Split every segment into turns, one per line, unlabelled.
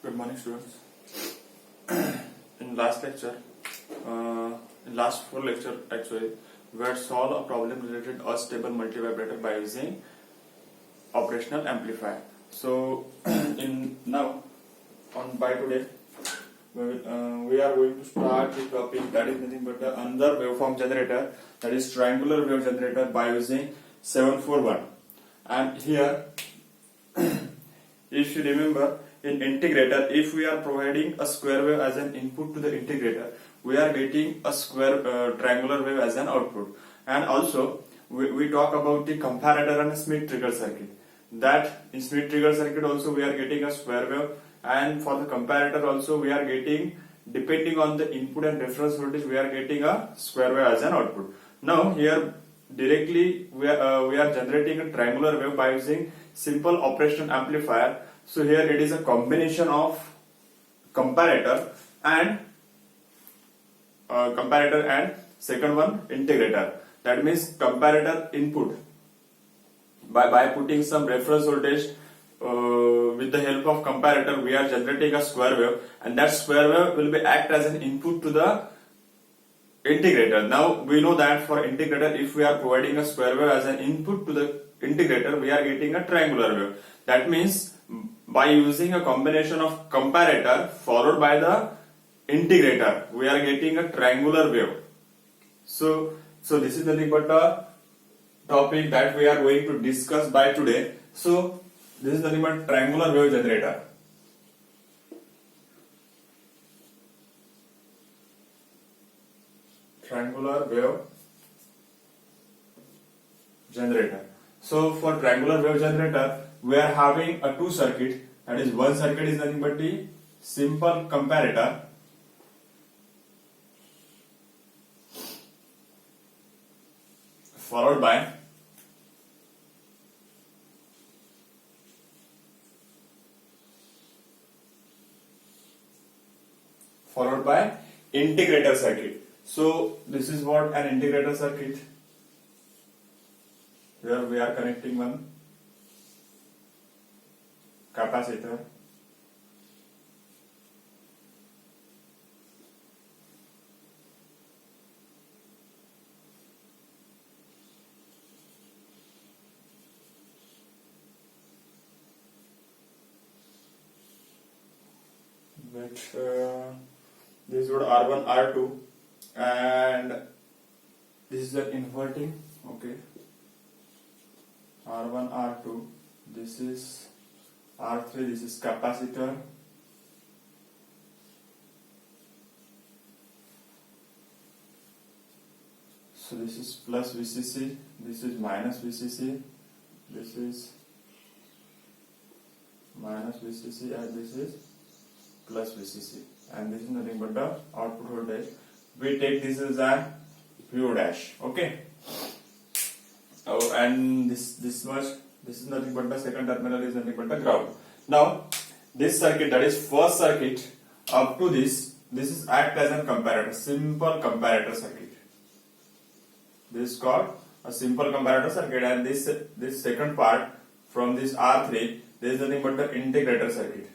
Good morning, students. In last lecture, in last 4 lecture actually, we had solved a problem related to stable multivibrator by using operational amplifier. So, by today, we are going to start the topic that is nothing but another waveform generator, that is triangular wave generator by using 741. And here, if you remember, in integrator, if we are providing a square wave as an input to the integrator, we are getting a square triangular wave as an output. And also we talk about the comparator and Smith trigger circuit, that in Smith trigger circuit also we are getting a square wave, and for the comparator also we are getting, depending on the input and reference voltage, we are getting a square wave as an output. Now here directly we are generating a triangular wave by using simple operational amplifier. So here it is a combination of comparator and second one integrator. That means comparator input by putting some reference voltage, with the help of comparator we are generating a square wave, and that square wave will be act as an input to the integrator. Now we know that for integrator, if we are providing a square wave as an input to the integrator, we are getting a triangular wave. That means by using a combination of comparator followed by the integrator, we are getting a triangular wave. So this is nothing but a topic that we are going to discuss by today. So this is nothing but triangular wave generator. Triangular wave generator. So for triangular wave generator, we are having a two circuit. That is, one circuit is nothing but the simple comparator, followed by integrator circuit. So this is what an integrator circuit. Here we are connecting one capacitor, which this would R1 R2, and this is the inverting, okay, R1 R2, this is R3, this is capacitor, so this is plus VCC, this is minus VCC, this is minus VCC, and this is plus VCC, and this is nothing but the output voltage. We take this as a VO dash, okay. Oh, and this much, this is nothing but the second terminal is nothing but the ground. Now this circuit, that is first circuit up to this is act as a comparator, simple comparator circuit. This is called a simple comparator circuit, and this second part from this R3, there is nothing but the integrator circuit.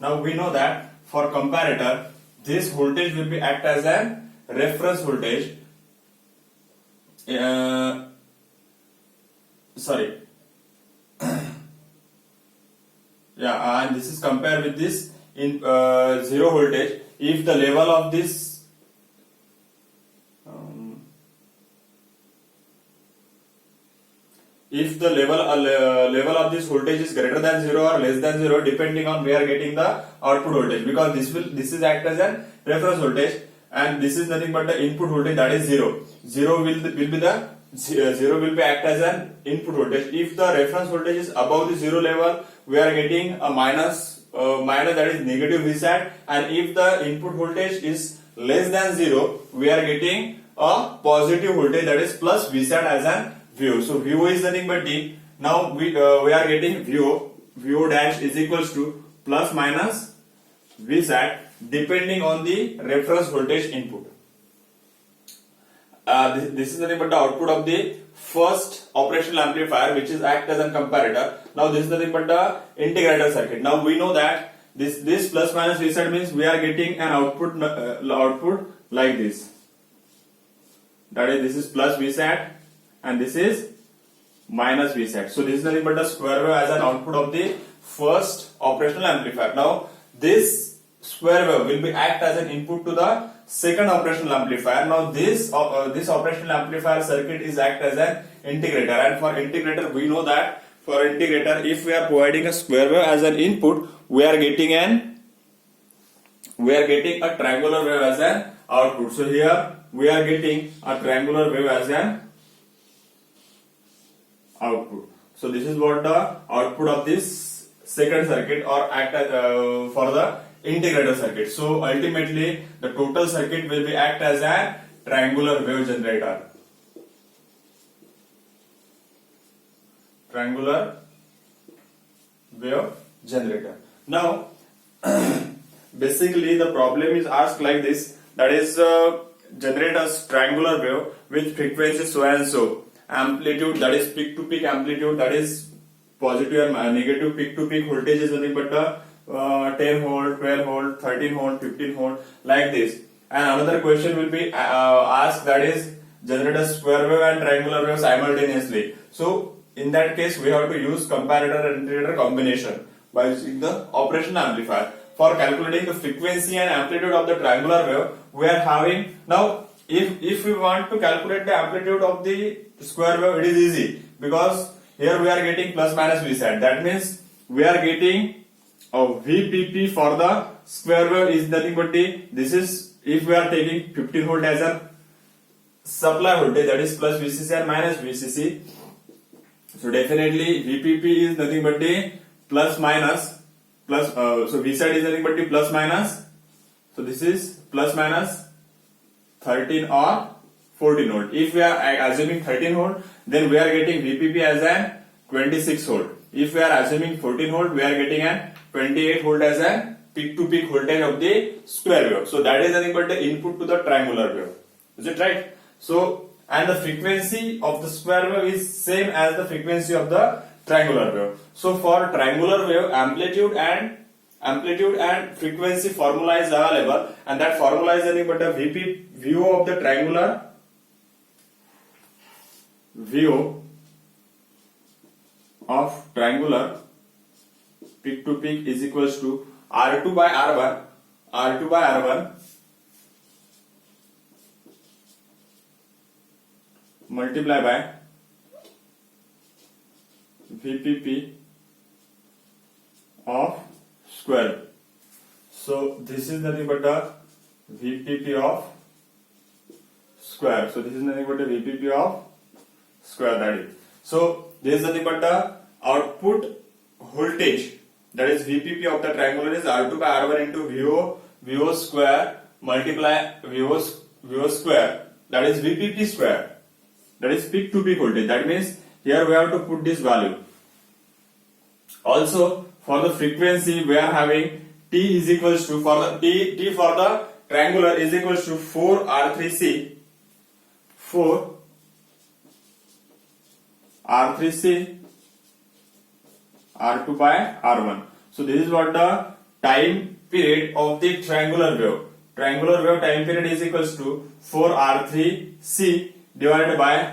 Now we know that for comparator, this voltage will be act as a reference voltage. And this is compared with this in 0 voltage. If the level of this level of this voltage is greater than 0 or less than 0, depending on we are getting the output voltage, because this is act as a reference voltage, and this is nothing but the input voltage, that is 0. 0 will be act as an input voltage. If the reference voltage is above the 0 level, we are getting a minus, that is negative Vsat, and if the input voltage is less than 0, we are getting a positive voltage, that is plus Vsat as an VO. So VO is nothing but D. Now we are getting VO dash is equals to plus minus Vsat depending on the reference voltage input. This is nothing but the output of the first operational amplifier which is act as a comparator. Now this is nothing but the integrator circuit. Now we know that this plus minus reset means we are getting an output like this. That is, this is plus Vsat and this is minus Vsat. So this is nothing but the square wave as an output of the first operational amplifier. Now this square wave will be act as an input to the second operational amplifier. Now this operational amplifier circuit is act as an integrator, and for integrator we know that for integrator if we are providing a square wave as an input, we are getting a triangular wave as an output. So here we are getting a triangular wave as an output. So this is what the output of this second circuit or act as, for the integrator circuit. So ultimately the total circuit will be act as a triangular wave generator. Triangular wave generator. Now basically the problem is asked like this, that is generate a triangular wave with frequency so and so, amplitude that is peak to peak amplitude, that is positive and negative. Peak to peak voltage is nothing but the 10 volt, 12 volt, 13 volt, 15 volt, like this. And another question will be asked, that is generate a square wave and triangular wave simultaneously. So in that case we have to use comparator and integrator combination by using the operational amplifier. For calculating the frequency and amplitude of the triangular wave, we are having, now if we want to calculate the amplitude of the square wave, it is easy because here we are getting plus minus Vsat. That means we are getting a VPP for the square wave is nothing but this is, if we are taking 15 volt as a supply voltage, that is plus VCC and minus VCC. So definitely VPP is nothing but the plus minus plus, so Vsat is nothing but the plus minus. So this is plus minus 13 or 14 volt. If we are assuming 13 volt, then we are getting VPP as an 26 volt. If we are assuming 14 volt, we are getting an 28 volt as a peak to peak voltage of the square wave. So that is nothing but the input to the triangular wave. Is it right? So, and the frequency of the square wave is same as the frequency of the triangular wave. So for triangular wave, amplitude and frequency formula is available, and that formula is nothing but the VO of the triangular, VO of triangular peak to peak is equals to R2 by R1 multiply by VPP of square. So this is nothing but the VPP of square. So this is nothing but the VPP of square, that is. So this is nothing but the output voltage, that is VPP of the triangular is R2 by R1 into VO square multiply VO square, that is VPP square, that is peak to peak voltage. That means here we have to put this value. Also for the frequency we are having T is equals to, for the T for the triangular is equals to 4 R3C, 4 R3C R2 by R1. So this is what the time period of the triangular wave. Triangular wave time period is equals to 4 R3C divided by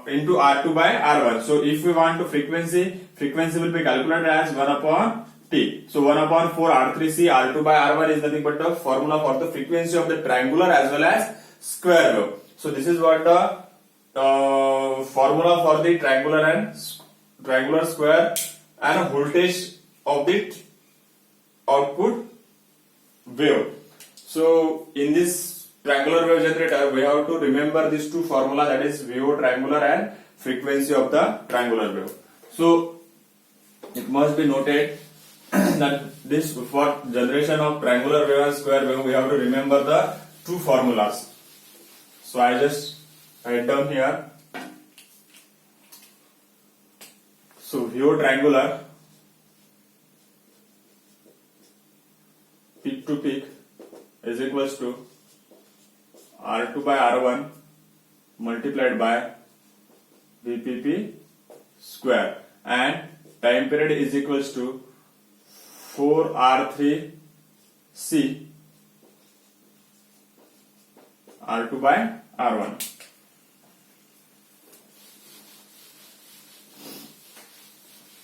into R2 by R1. So if we want to frequency will be calculated as 1 upon T. So 1 upon 4 R3C R2 by R1 is nothing but the formula for the frequency of the triangular as well as square wave. So this is what the formula for the triangular square and voltage of the output wave. So in this triangular wave generator we have to remember these two formula, that is VO triangular and frequency of the triangular wave. So it must be noted that this, for generation of triangular wave and square wave, we have to remember the two formulas. So I just write down here. So VO triangular peak to peak is equals to R2 by R1 multiplied by VPP square, and time period is equals to 4R3C R2 by R1.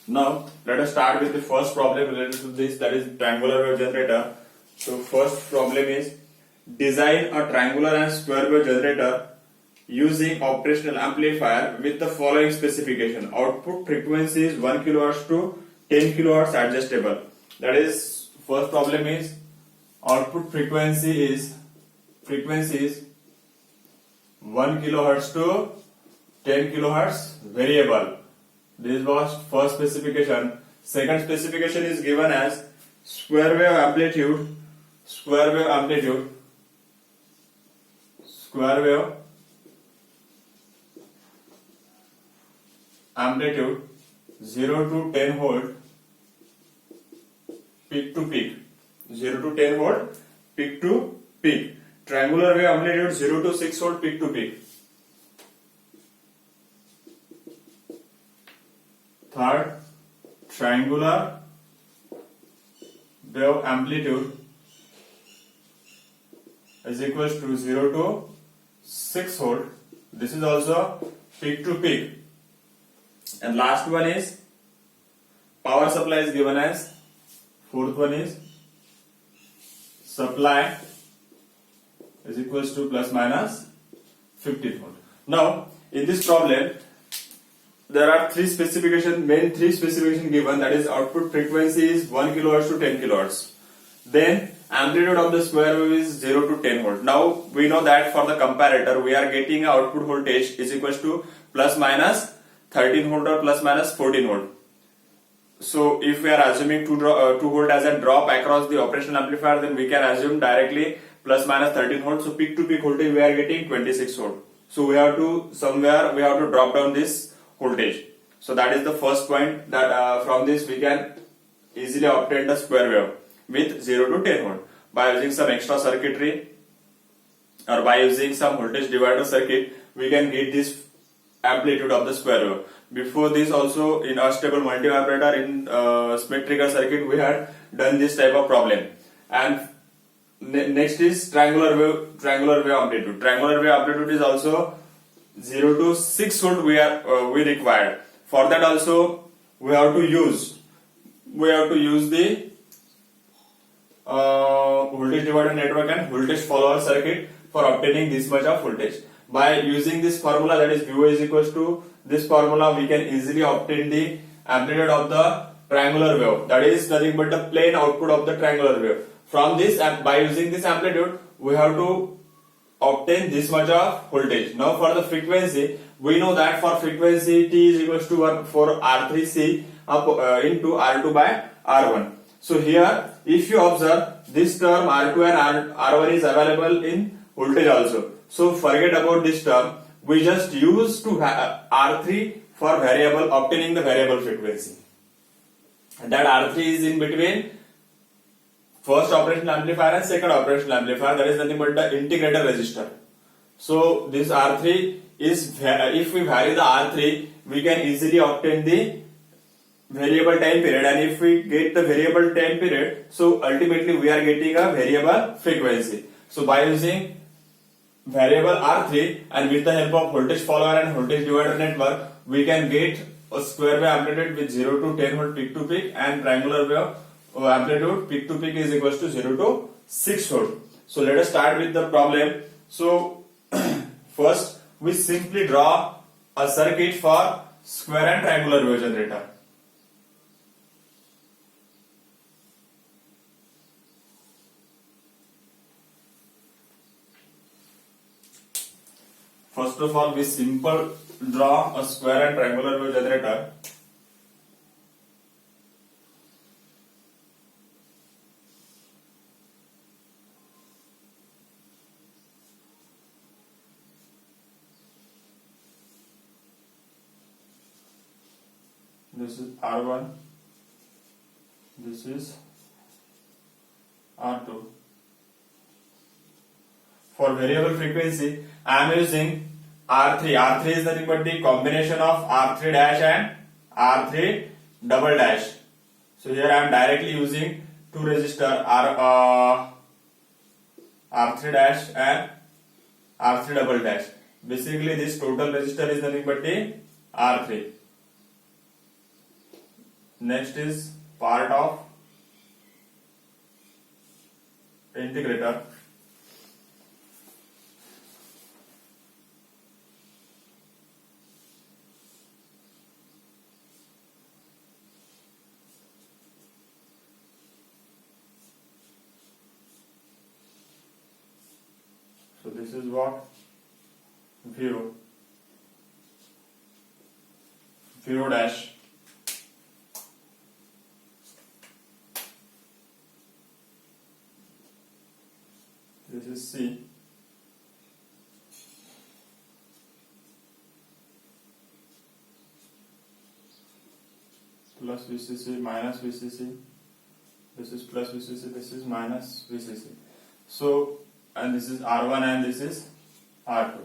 Now let us start with the first problem related to this, that is triangular wave generator. So first problem is design a triangular and square wave generator using operational amplifier with the following specification. Output frequency is 1 kHz to 10 kHz adjustable. That is, first problem is output frequency is 1 kHz to 10 kHz variable. This was first specification. Second specification is given as square wave amplitude 0 to 10 volt peak to peak. 0 to 10 volt peak to peak. Triangular wave amplitude 0 to 6 volt peak to peak. Third, triangular wave amplitude is equals to 0 to 6 volt. This is also peak to peak. And last one is power supply is given as, fourth one is supply is equals to plus minus 50 volt. Now in this problem there are main three specifications given, that is output frequency is 1 kHz to 10 kHz. Then amplitude of the square wave is 0 to 10 volt. Now we know that for the comparator we are getting a output voltage is equals to plus minus 13 volt or plus minus 14 volt. So if we are assuming 2 volt as a drop across the operational amplifier, then we can assume directly plus minus 13 volt. So peak to peak voltage we are getting 26 volt. So we have to drop down this voltage. So that is the first point, that from this we can easily obtain the square wave with 0 to 10 volt by using some extra circuitry or by using some voltage divider circuit. We can get this amplitude of the square wave. Before this also in unstable multivibrator in split trigger circuit we had done this type of problem. And next is triangular wave amplitude. Triangular wave amplitude is also 0 to 6 volt we required. For that also we have to use the voltage divider network and voltage follower circuit for obtaining this much of voltage. By using this formula, that is VO is equals to this formula, we can easily obtain the amplitude of the triangular wave. That is nothing but the plain output of the triangular wave. From this, by using this amplitude, we have to obtain this much of voltage. Now for the frequency, we know that for frequency T is equals to 1 for R3C into R2 by R1. So here, if you observe, this term R2 and R1 is available in voltage also. So forget about this term. We just use to R3 for obtaining the variable frequency. And that R3 is in between first operational amplifier and second operational amplifier. That is nothing but the integrator resistor. So this R3 is, if we vary the R3, we can easily obtain the variable time period, and if we get the variable time period, so ultimately we are getting a variable frequency. So by using variable R3 and with the help of voltage follower and voltage divider network, we can get a square wave amplitude with 0 to 10 volt peak to peak, and triangular wave amplitude peak to peak is equals to 0 to 6 volt. So let us start with the problem. So first we simply draw a circuit for square and triangular wave generator. First of all, we simple draw a square and triangular wave generator. This is R1, this is R2. For variable frequency, I am using R3 is nothing but the combination of R3 dash and R3 double dash. So here I am directly using two resistor R3 dash and R3 double dash. Basically this total resistor is nothing but the R3. Next is part of integrator. So this is what VO dash this is C plus VCC minus VCC, this is plus VCC, this is minus VCC. So and this is R1 and this is R2.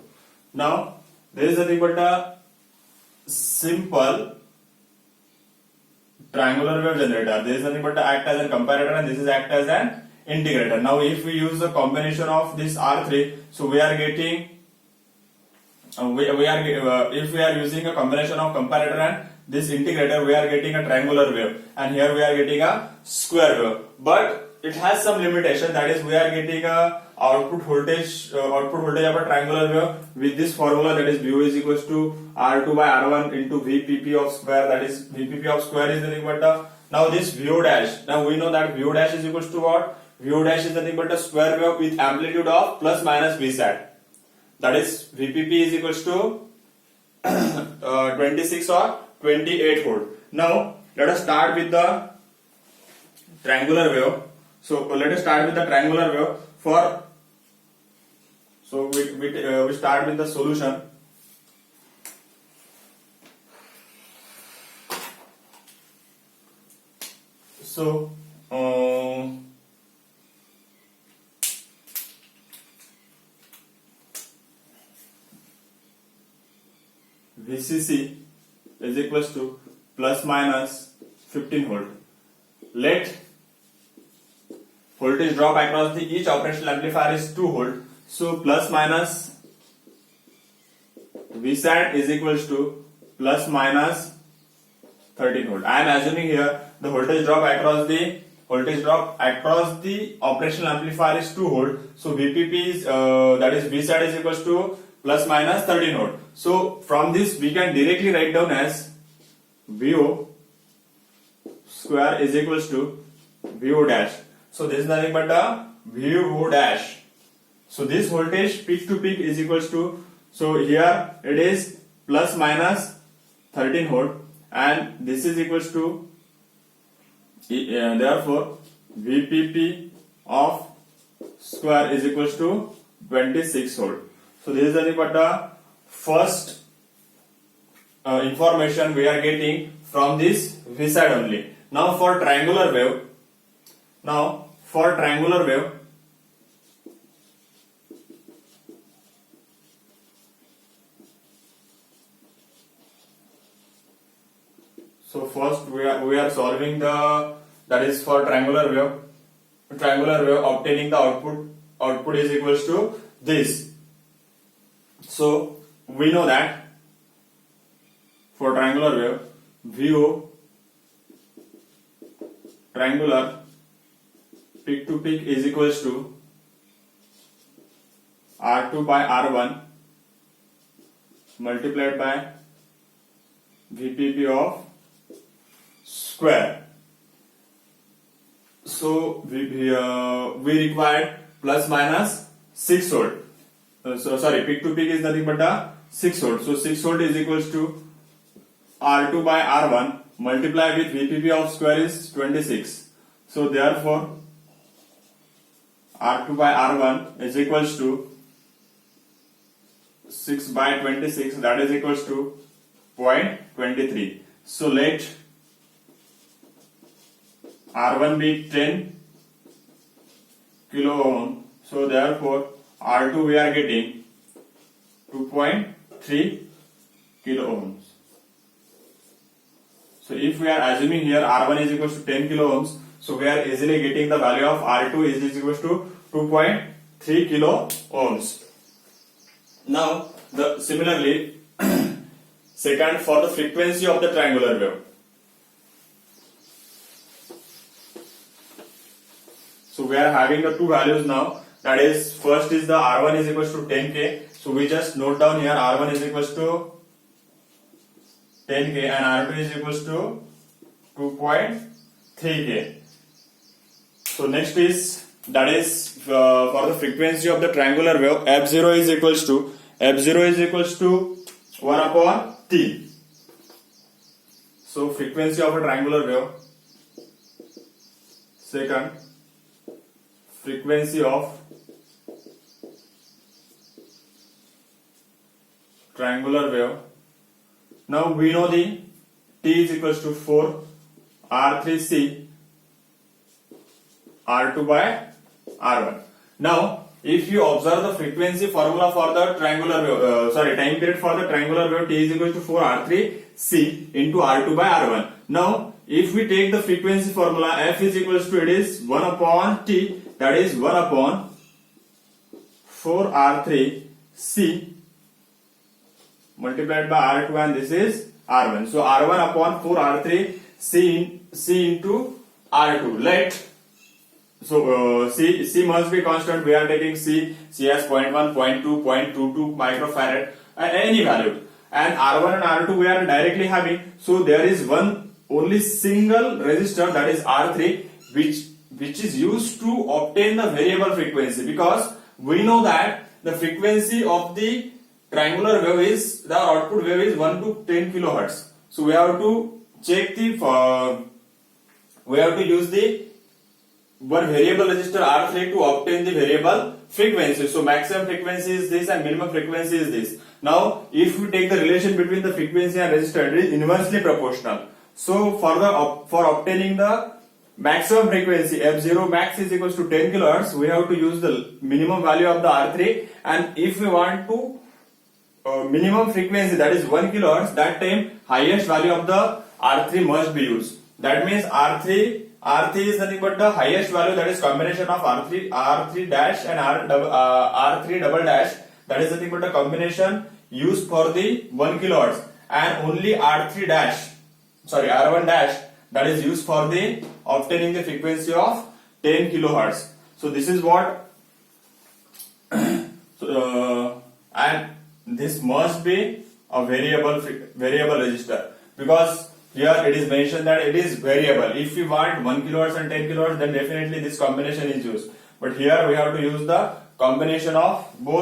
Now there is nothing but a simple triangular wave generator. There is nothing but to act as a comparator and this is act as an integrator. Now if we use the combination of this R3, so we are getting if we are using a combination of comparator and this integrator, we are getting a triangular wave, and here we are getting a square wave. But it has some limitation, that is we are getting a output voltage of a triangular wave with this formula, that is VO is equals to R2 by R1 into VPP of square, that is VPP of square is nothing but now this VO dash. Now we know that VO dash is equals to what? VO dash is nothing but a square wave with amplitude of plus minus Vsat. That is VPP is equals to 26 or 28 volt. Now let us start with the triangular wave. So let us start with the triangular wave. We start with the solution. So VCC is equals to plus minus 15 volt. Let voltage drop across the each operational amplifier is 2 volt. So plus minus Vsat is equals to plus minus 13 volt. I am assuming here the voltage drop across the operational amplifier is 2 volt. So VPP is that is Vsat is equals to plus minus 13 volt. So from this we can directly write down as VO square is equals to VO dash. So this is nothing but a VO dash. So this voltage peak to peak is equals to, so here it is plus minus 13 volt and this is equals to therefore VPP of square is equals to 26 volt. So this is nothing but the first information we are getting from this Vsat only. Now for triangular wave, so first we are solving the, that is for triangular wave obtaining the output is equals to this. So we know that for triangular wave VO triangular peak to peak is equals to R2 by R1 multiplied by VPP of square. So we required plus minus 6 volt. Peak to peak is nothing but 6 volt. So 6 volt is equals to R2 by R1 multiplied with VPP of square is 26. So therefore R2 by R1 is equals to 6 by 26, that is equals to 0.23. So let R1 be 10 kilo ohm. So therefore R2 we are getting 2.23 3 kilo ohms. So if we are assuming here R1 is equals to 10 kilo ohms, so we are easily getting the value of R2 is equals to 2.3 kilo ohms. Now, similarly, second, for the frequency of the triangular wave. So we are having the two values now. That is, first is the R1 is equals to 10k. So we just note down here R1 is equals to 10k and R2 is equals to 2.3k. So next is, that is for the frequency of the triangular wave, f0 is equals to 1 upon t. So frequency of a triangular wave. Second, frequency of triangular wave. Now we know the t is equals to 4 R3C R2 by R1. Now, if you observe the frequency formula for the triangular wave, time period for the triangular wave, t is equals to 4 R3C into R2 by R1. Now, if we take the frequency formula, f is equals to, it is 1 upon t, that is 1 upon 4 R3C multiplied by R2, and this is R1. So R1 upon 4 R3C into R2. Let C must be constant. We are taking C as 0.1, 0.2, 0.22 microfarad, any value. And R1 and R2 we are directly having. So there is one only single resistor, that is R3, which is used to obtain the variable frequency, because we know that the frequency of the triangular wave is, the output wave is 1 to 10 kilohertz. So we have to check we have to use the one variable resistor R3 to obtain the variable frequency. So maximum frequency is this and minimum frequency is this. Now, if we take the relation between the frequency and resistor, it is inversely proportional. So for obtaining the maximum frequency, f0 max is equals to 10 kilohertz, we have to use the minimum value of the R3, and if we want to minimum frequency, that is 1 kilohertz, that time highest value of the R3 must be used. That means R3 is nothing but the highest value, that is combination of R3 dash and R3 double dash, that is nothing but the combination used for the 1 kilohertz, and only R1 dash, that is used for the obtaining the frequency of 10 kilohertz. So this is what and this must be a variable resistor, because here it is mentioned that it is variable. If we want 1 kilohertz and 10 kilohertz, then definitely this combination is used. But here we have to use the combination of both